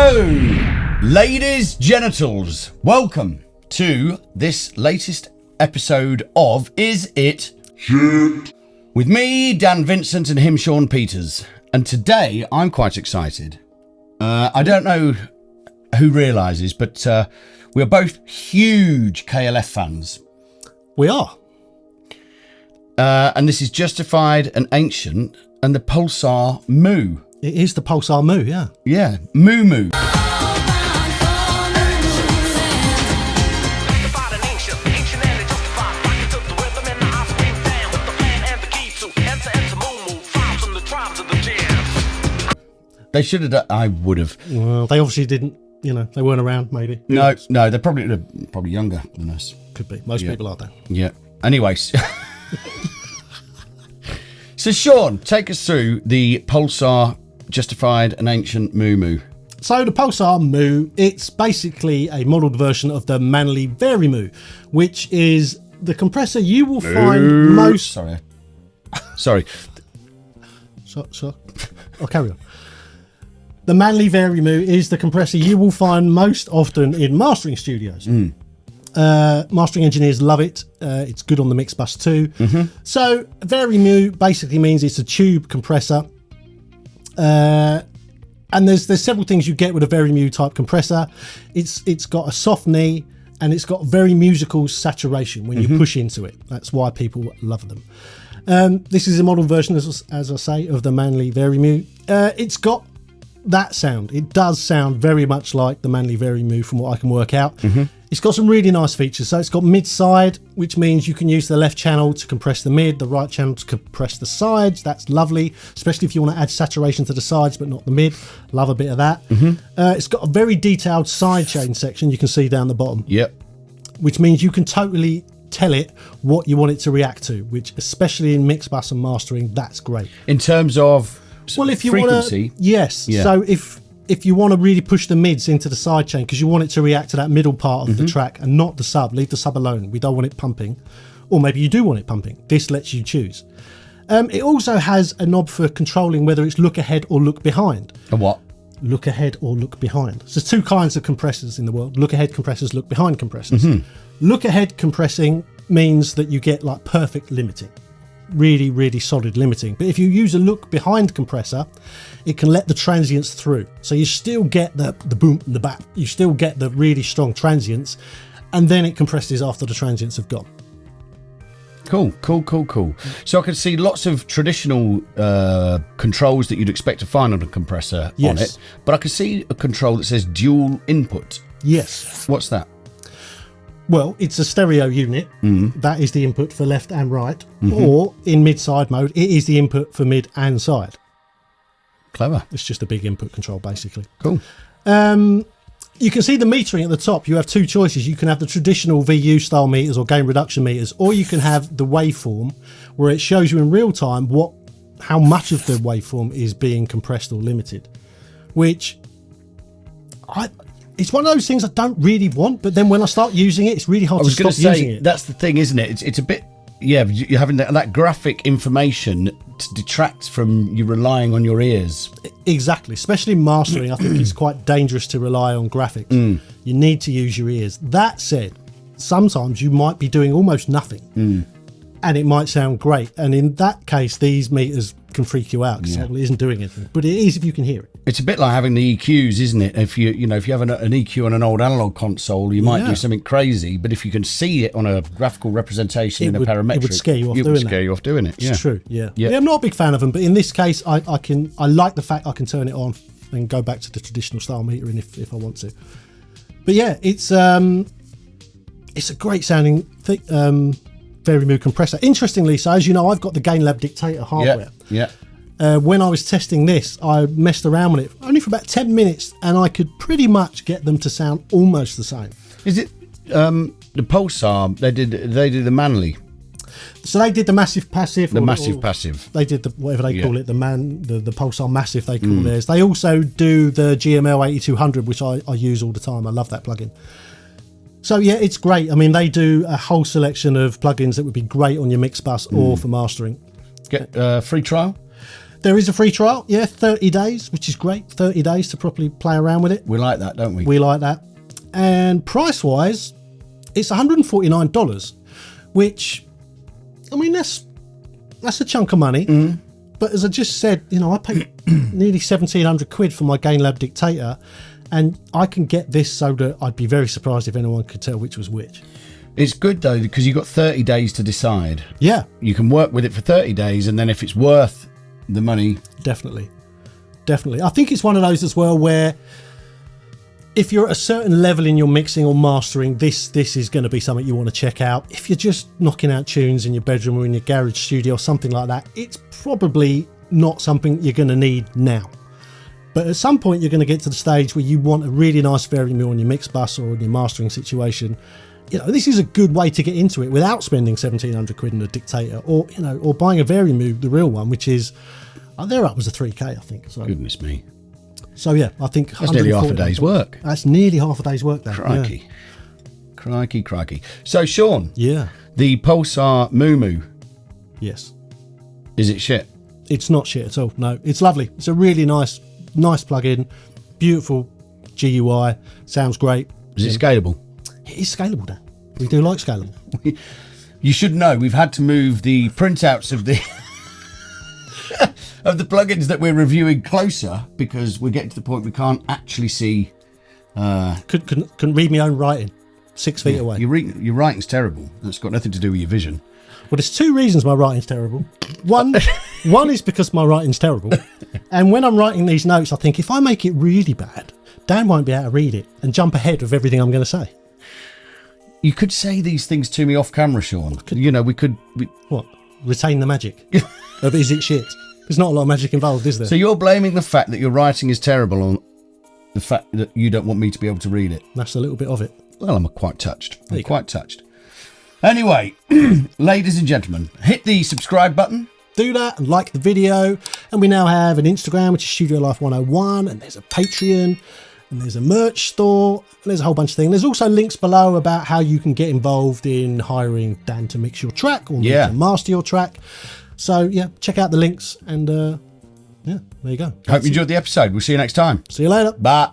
So, ladies' genitals, welcome to this latest episode of Is It Shit? With me, Dan Vincent, and him, Sean Peters. And today, I'm quite excited. I don't know who realises, but we're both huge KLF fans. We are. And this is Justified and Ancient and the Pulsar Mu. It is the Pulsar Mu, yeah. Yeah, Mu. They should have done, I would have. Well, they obviously didn't, they weren't around, maybe. No, they're probably younger than us. Could be. Most people are, though. Yeah. Anyways. So, Sean, take us through the Pulsar Justified and Ancient Mu. So, the Pulsar Mu, it's basically a modelled version of the Manly Mu, which is the compressor you will find most... Sorry. So, I'll carry on. The Manly Mu is the compressor you will find most often in mastering studios. Mastering engineers love it. It's good on the mix bus too. Mm-hmm. So Mu basically means it's a tube compressor. And there's several things you get with a Mu type compressor. It's got a soft knee and it's got very musical saturation when you push into it. That's why people love them. This is a model version, as I say, of the Manly Mu. It's got that sound. It does sound very much like the Manly Mu from what I can work out. It's got some really nice features. So it's got mid-side, which means you can use the left channel to compress the mid, the right channel to compress the sides. That's lovely, especially if you want to add saturation to the sides but not the mid. Love a bit of that. It's got a very detailed sidechain section you can see down the bottom. Yep. Which means you can totally tell it what you want it to react to, which especially in mix bus and mastering, that's great. In terms of if you frequency? Want to, yes. Yeah. So if you want to really push the mids into the sidechain because you want it to react to that middle part of the track and not the sub, leave the sub alone. We don't want it pumping. Or maybe you do want it pumping. This lets you choose. It also has a knob for controlling whether it's look ahead or look behind. A what? Look ahead or look behind. So there's two kinds of compressors in the world. Look ahead compressors, look behind compressors. Look ahead compressing means that you get like perfect limiting. Really, really solid limiting. But if you use a look behind compressor, it can let the transients through. So you still get the boom and the bap. You still get the really strong transients, and then it compresses after the transients have gone. Cool. So I can see lots of traditional controls that you'd expect to find on a compressor on it, but I can see a control that says dual input. Yes. What's that? Well, it's a stereo unit. That is the input for left and right. Or in mid-side mode, it is the input for mid and side. Clever. It's just a big input control, basically. Cool. You can see the metering at the top. You have two choices. You can have the traditional VU style meters or gain reduction meters, or you can have the waveform where it shows you in real time how much of the waveform is being compressed or limited, which it's one of those things I don't really want, but then when I start using it, it's really hard to stop using it. That's the thing, isn't it? It's a bit, you're having that graphic information to detract from you relying on your ears. Exactly, especially in mastering, I think it's quite dangerous to rely on graphics. You need to use your ears. That said, sometimes you might be doing almost nothing, and it might sound great. And in that case, these meters can freak you out because it isn't doing anything. But it is if you can hear it. It's a bit like having the EQs, isn't it? If you have an EQ on an old analog console, you might do something crazy. But if you can see it on a graphical representation in a parametric, it would scare you off doing it. It's true. Yeah. I'm not a big fan of them, but in this case, I like the fact I can turn it on and go back to the traditional style metering if I want to. But yeah, it's a great sounding Mu compressor. Interestingly, so as you know, I've got the GainLab Dictator hardware. Yeah. When I was testing this, I messed around with it only for about 10 minutes, and I could pretty much get them to sound almost the same. Is it the Pulsar? They did the Manly. So they did the massive passive. Passive. They did the whatever they call it, the Pulsar Massive. They call theirs. They also do the GML 8200, which I use all the time. I love that plugin. So yeah, it's great. I mean, they do a whole selection of plugins that would be great on your mix bus or for mastering. Get free trial. There is a free trial, yeah, 30 days, which is great. 30 days to properly play around with it. We like that, don't we? We like that. And price-wise, it's $149, which, I mean, that's a chunk of money. Mm. But as I just said, you know, I paid nearly 1,700 quid for my GainLab Dictator, and I can get this so that I'd be very surprised if anyone could tell which was which. It's good, though, because you've got 30 days to decide. Yeah. You can work with it for 30 days, and then if it's worth the money... Definitely. I think it's one of those as well where if you're at a certain level in your mixing or mastering, this is going to be something you want to check out. If you're just knocking out tunes in your bedroom or in your garage studio or something like that, it's probably not something you're going to need now. But at some point, you're going to get to the stage where you want a really nice Vari-Mu on your mix bus or in your mastering situation. You know, this is a good way to get into it without spending 1,700 quid on a Dictator, or you know, or buying a Vari-Mu, the real one, which is they're up was a 3K, I think. So. Goodness me. So yeah, I think that's nearly half a day's work. That's nearly half a day's work. There. Crikey, yeah. crikey. So Sean, yeah, the Pulsar Mu. Yes. Is it shit? It's not shit at all. No, it's lovely. It's a really nice plug-in, beautiful GUI. Sounds great. Is it scalable? It is scalable, Dan. We do like scalable. You should know we've had to move the printouts of the of the plugins that we're reviewing closer because we're getting to the point we can't actually see. Couldn't read my own writing 6 feet away. Your writing's terrible. That's got nothing to do with your vision. Well, there's two reasons my writing's terrible. One is because my writing's terrible, and when I'm writing these notes, I think if I make it really bad, Dan won't be able to read it and jump ahead of everything I'm going to say. You could say these things to me off camera, Sean. We could... What? Retain the magic? Of is it shit? There's not a lot of magic involved, is there? So you're blaming the fact that your writing is terrible on the fact that you don't want me to be able to read it? That's a little bit of it. Well, I'm quite touched. Touched. Anyway, ladies and gentlemen, hit the subscribe button. Do that and like the video. And we now have an Instagram, which is Studio Life 101, and there's a Patreon, and there's a merch store, and there's a whole bunch of things. There's also links below about how you can get involved in hiring Dan to mix your track or to master your track. So yeah, check out the links, and yeah, there you go. Hope you enjoyed the episode. We'll see you next time. See you later. Bye.